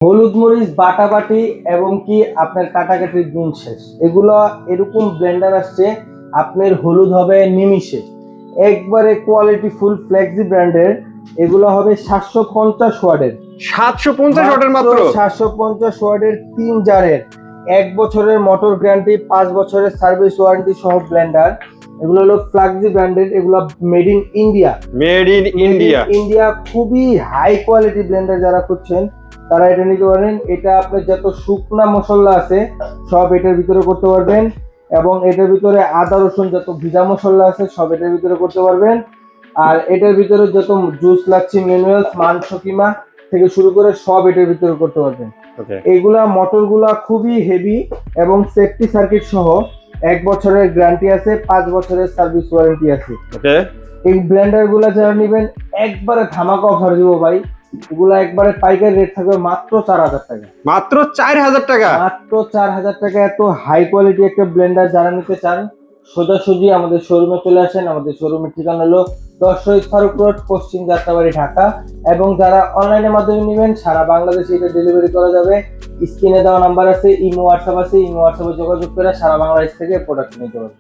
হলুদ মরিচ বাটাবাটি এবং কি আপনার কাটাকাটির দিন শেষ, এগুলো এরকম ব্লেন্ডার আসছে আপনার হলুদ হবে নিমিষে, একবারে কোয়ালিটি ফুল ফ্লেক্সি ব্র্যান্ডের। এগুলো হবে 750 ওয়াটের। 750 ওয়াটের মাত্র 750 ওয়াটের 3 জারের 1 বছরের মোটর গ্যারান্টি, 5 বছরের সার্ভিস ওয়ারেন্টি সহ ব্লেন্ডার। এগুলো হলো ফ্লাক্সি ব্র্যান্ডের, এগুলো মেড ইন ইন্ডিয়া। ইন্ডিয়া খুবই হাই কোয়ালিটি ব্লেন্ডার, যারা খুঁজছেন তারা এটা নিতে পারেন। এটা আপনার যত শুকনা মশলা আছে সব এটার ভিতরে করতে পারবেন, এবং এটার ভিতরে আদা রসুন যত ভিজা মশলা আছে সব এটার ভিতরে করতে পারবেন। আর এটার ভিতরে যত জুস লাচ্ছি ম্যানুয়ালস মাংস কিমা থেকে শুরু করে সব এটার ভিতরে করতে পারবেন। এইগুলা মোটরগুলা খুবই হেভি এবং সেফটি সার্কিট সহ 1 বছরের গ্যারান্টি আছে, 5 বছরের সার্ভিস ওয়ারেন্টি আছে। এই ব্লেন্ডার গুলা যারা নেবেন একবারে ধামাকা অফার দিব ভাই। এগুলা একবারে পাইকারি রেট থাকবে মাত্র 4000 টাকা। মাত্র 4000 টাকা, মাত্র 4000 টাকা। এত হাই কোয়ালিটি একটা ব্লেন্ডার যারা নিতে চান সোজাসুজি আমাদের শোরুমে চলে আসেন। আমাদের শোরুমের ঠিকানা হলো 10 শহীদ ফারুক রোড, পশ্চিম যাত্রাবাড়ি, ঢাকা। এবং যারা অনলাইনের মাধ্যমে নেবেন সারা বাংলাদেশে এটা ডেলিভারি করা যাবে। স্ক্রিনে দেওয়া নাম্বার আছে, ইমো হোয়াটসঅ্যাপ আছে, ইমো হোয়াটসঅ্যাপে যোগাযোগ করে সারা বাংলাদেশ থেকে প্রোডাক্ট নিতে পারবেন।